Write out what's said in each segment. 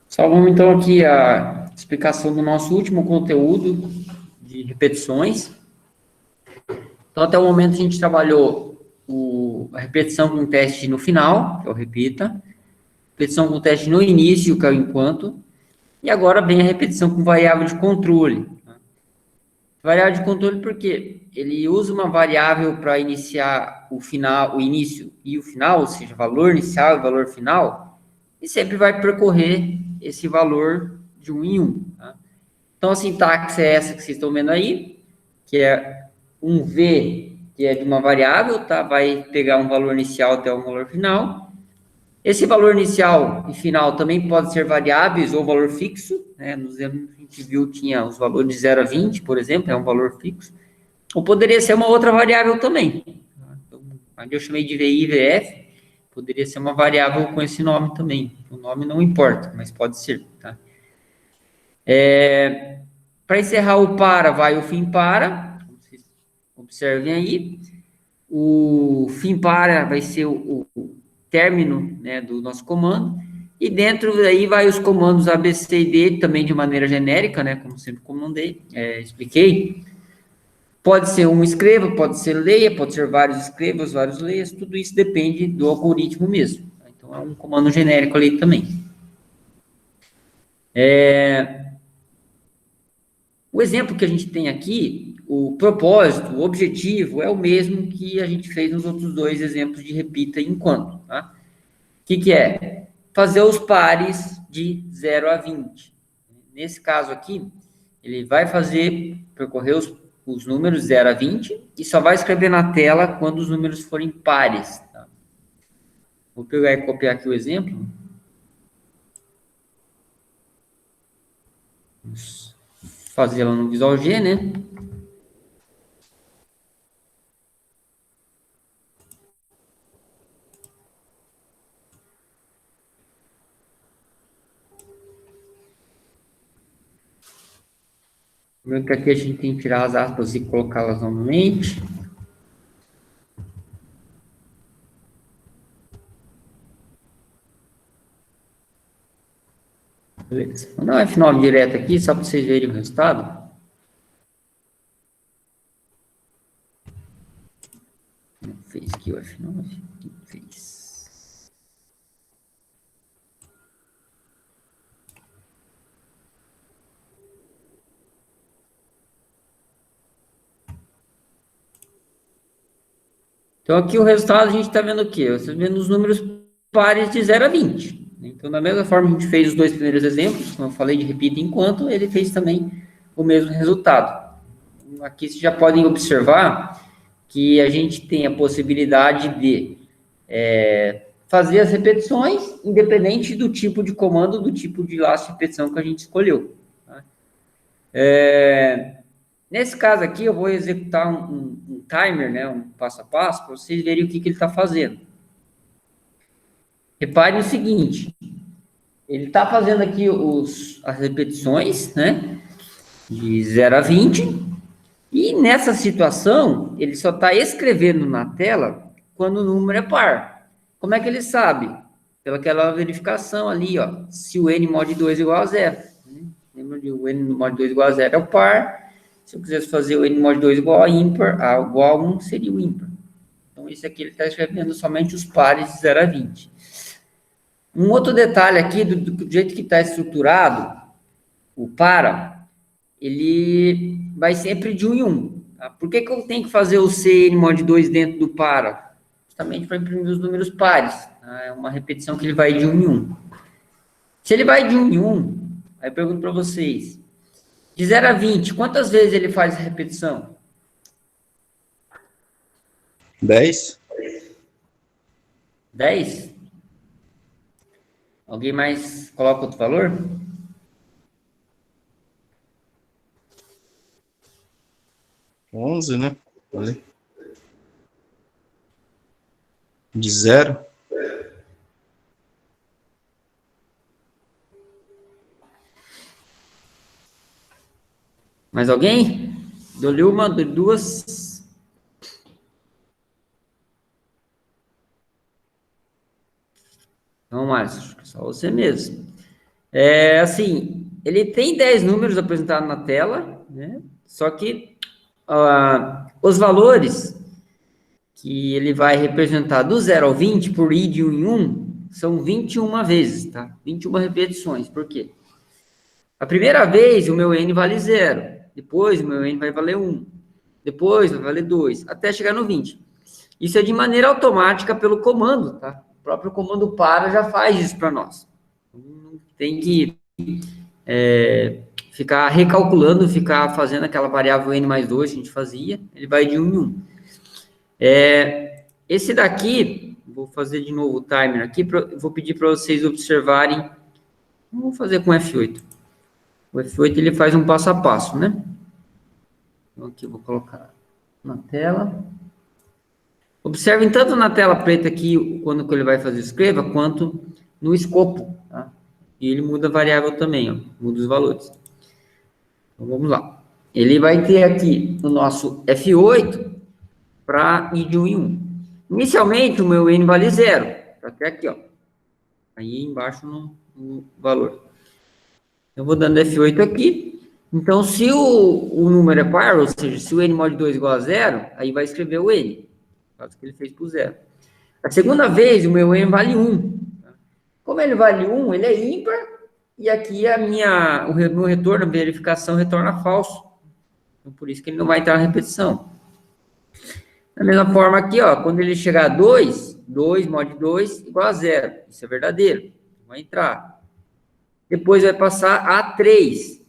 Só vamos então aqui a explicação do nosso último conteúdo de repetições. Então, até o momento a gente trabalhou a repetição com teste no final, que é o repita, repetição com teste no início, que é o enquanto, e agora vem a repetição com variável de controle. Variável de controle porque ele usa uma variável para iniciar o final, o início e o final, ou seja, valor inicial e valor final, e sempre vai percorrer esse valor de um em um. Tá? Então, a sintaxe é essa que vocês estão vendo aí, que é um v, que é de uma variável, tá? Vai pegar um valor inicial até um valor final. Esse valor inicial e final também pode ser variáveis ou valor fixo, né? Nos exemplos que a gente viu, tinha os valores de 0 a 20, por exemplo, é um valor fixo. Ou poderia ser uma outra variável também. Então, aqui eu chamei de VI e VF, poderia ser uma variável com esse nome também. O nome não importa, mas pode ser, tá? Para encerrar o para, vai o fim para, como vocês observem aí. O fim para vai ser o término, né, do nosso comando. E dentro daí vai os comandos A, B, C e D, também de maneira genérica, né, como sempre expliquei. Pode ser um escreva, pode ser leia, pode ser vários escrevas, vários leias, tudo isso depende do algoritmo mesmo. Então, é um comando genérico ali também. O exemplo que a gente tem aqui, o propósito, o objetivo, é o mesmo que a gente fez nos outros dois exemplos de repita e enquanto. Tá? O que é? Fazer os pares de 0 a 20. Nesse caso aqui, ele vai percorrer os números 0 a 20 e só vai escrever na tela quando os números forem pares. Tá? Vou pegar e copiar aqui o exemplo. Vamos fazê-la no Visual G, né? Lembrando que aqui a gente tem que tirar as aspas e colocá-las novamente. Beleza. Vou dar um F9 direto aqui, só para vocês verem o resultado. Não fez aqui o F9. Fez. Então, aqui o resultado a gente está vendo o quê? Vocês estão vendo os números pares de 0 a 20. Então, da mesma forma que a gente fez os dois primeiros exemplos, como eu falei de repita enquanto, ele fez também o mesmo resultado. Aqui vocês já podem observar que a gente tem a possibilidade de fazer as repetições, independente do tipo de comando, do tipo de laço de repetição que a gente escolheu. Tá? Nesse caso aqui, eu vou executar um timer, né, um passo a passo, para vocês verem o que ele está fazendo. Reparem o seguinte, ele está fazendo aqui as repetições, né, de 0 a 20, e nessa situação, ele só está escrevendo na tela quando o número é par. Como é que ele sabe? Pelaquela verificação ali, ó, se o n mod 2 é igual a 0. Né? Lembra de o n mod 2 igual a 0 é o par. Se eu quisesse fazer o n mod 2 igual a ímpar, igual a 1 seria o ímpar. Então, esse aqui ele está escrevendo somente os pares de 0 a 20. Um outro detalhe aqui, do jeito que está estruturado, o para, ele vai sempre de 1 em 1. Tá? Por que eu tenho que fazer o cn mod 2 dentro do para? Justamente para imprimir os números pares. Tá? É uma repetição que ele vai de 1 em 1. Se ele vai de 1 em 1, aí eu pergunto para vocês, de 0 a 20, quantas vezes ele faz a repetição? 10. 10? Alguém mais coloca outro valor? Onze, né? Ali. De 0. Mais alguém? Dou-lhe uma, dou-lhe duas. Então, Márcio, só você mesmo. Assim, ele tem 10 números apresentados na tela, né? Só que os valores que ele vai representar do 0 ao 20 por i de 1 em 1 são 21 vezes, tá? 21 repetições. Por quê? A primeira vez o meu n vale 0, depois o meu n vai valer 1, depois vai valer 2, até chegar no 20. Isso é de maneira automática pelo comando, tá? O próprio comando para já faz isso para nós. Não tem que ficar recalculando, ficar fazendo aquela variável n mais 2 que a gente fazia, ele vai de 1 em 1. Esse daqui, vou fazer de novo o timer aqui, vou pedir para vocês observarem, vamos fazer com F8. O F8 ele faz um passo a passo, né? Então aqui eu vou colocar na tela. Observem tanto na tela preta aqui, quando ele vai fazer escreva, quanto no escopo, tá? E ele muda a variável também, ó, muda os valores. Então vamos lá. Ele vai ter aqui o nosso F8 para ir de 1 em 1. Inicialmente o meu n vale 0, até aqui, ó. Aí embaixo no valor. Eu vou dando F8 aqui. Então, se o número é par, ou seja, se o n mod 2 igual a 0, aí vai escrever o n. Caso que ele fez por 0. A segunda vez, o meu n vale 1. Como ele vale 1, ele é ímpar. E aqui o meu retorno, a verificação, retorna falso. Então, por isso que ele não vai entrar na repetição. Da mesma forma aqui, ó, quando ele chegar a 2, 2 mod 2 igual a 0. Isso é verdadeiro. Vai entrar. Depois vai passar a 3.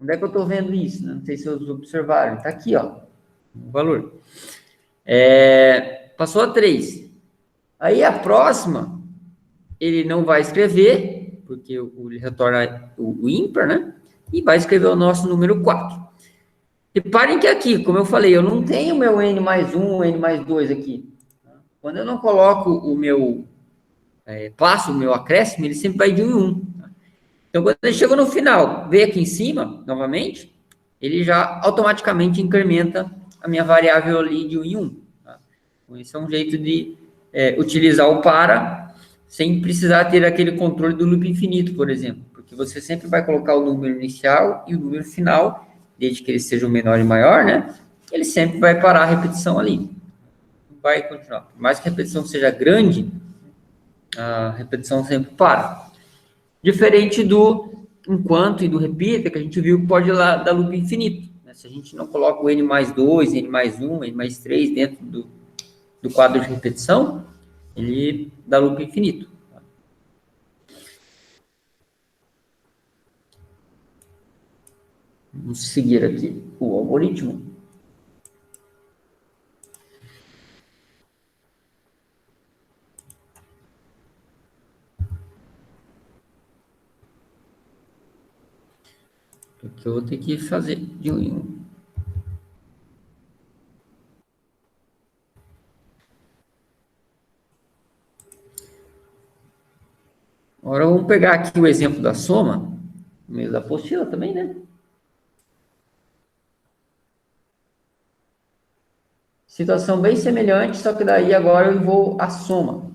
Onde é que eu estou vendo isso? Não sei se vocês observaram. Está aqui, ó. O valor. Passou a 3. Aí a próxima, ele não vai escrever, porque ele retorna o ímpar, né? E vai escrever o nosso número 4. Reparem que aqui, como eu falei, eu não tenho meu n mais 1, n mais 2 aqui. Quando eu não coloco o meu passo, o meu acréscimo, ele sempre vai de 1 em 1. Então, quando ele chega no final, vê aqui em cima, novamente, ele já automaticamente incrementa a minha variável ali de 1 em 1. Tá? Então, esse é um jeito de utilizar o para, sem precisar ter aquele controle do loop infinito, por exemplo. Porque você sempre vai colocar o número inicial e o número final, desde que ele seja o menor e maior, né? Ele sempre vai parar a repetição ali. Vai continuar. Por mais que a repetição seja grande, a repetição sempre para. Diferente do enquanto e do repita, que a gente viu que pode dar loop infinito. Né? Se a gente não coloca o n mais 2, n mais 1, n mais 3 dentro do quadro de repetição, ele dá loop infinito. Vamos seguir aqui o algoritmo. Porque eu vou ter que fazer de 1 em 1. Agora vamos pegar aqui o exemplo da soma, no meio da apostila também, né? Situação bem semelhante, só que daí agora eu vou à soma.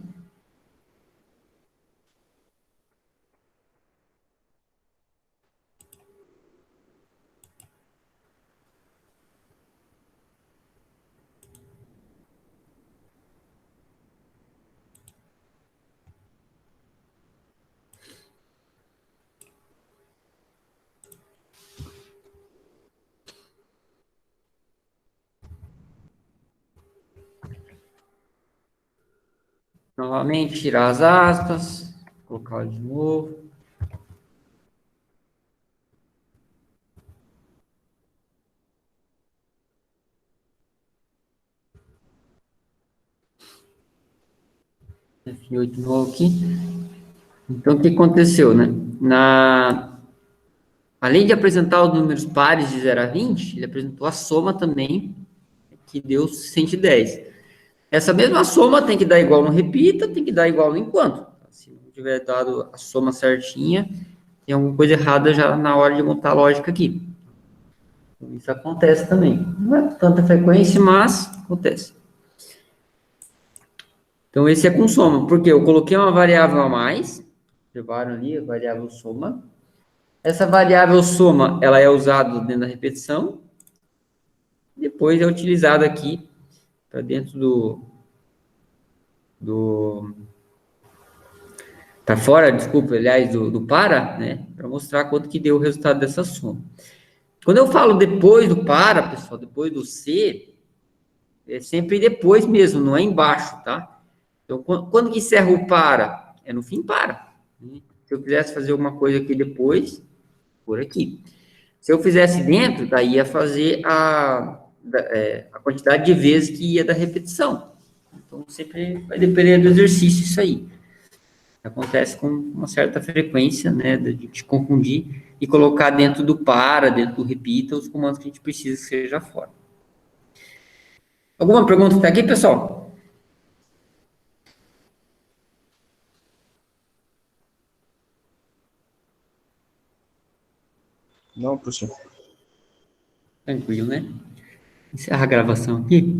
Novamente, tirar as aspas, colocar de novo. F8 de novo aqui. Então, o que aconteceu, né? Além de apresentar os números pares de 0 a 20, ele apresentou a soma também, que deu 110. Essa mesma soma tem que dar igual no repita, tem que dar igual no enquanto. Se não tiver dado a soma certinha, tem alguma coisa errada já na hora de montar a lógica aqui. Então, isso acontece também. Não é tanta frequência, mas acontece. Então, esse é com soma, porque eu coloquei uma variável a mais, observaram ali a variável soma. Essa variável soma, ela é usada dentro da repetição, depois é utilizada aqui para dentro para fora, desculpa, aliás, do para, né, para mostrar quanto que deu o resultado dessa soma. Quando eu falo depois do para, pessoal, depois do se, é sempre depois mesmo, não é embaixo, tá? Então, quando que encerra o para? É no fim para. Né? Se eu quisesse fazer alguma coisa aqui depois, por aqui. Se eu fizesse dentro, daí ia fazer a quantidade de vezes que ia da repetição. Então, sempre vai depender do exercício isso aí. Acontece com uma certa frequência, né, de a gente confundir e colocar dentro do para, dentro do repita, os comandos que a gente precisa que seja fora. Alguma pergunta até aqui, pessoal? Não, professor. Tranquilo, né? Encerrar a gravação aqui.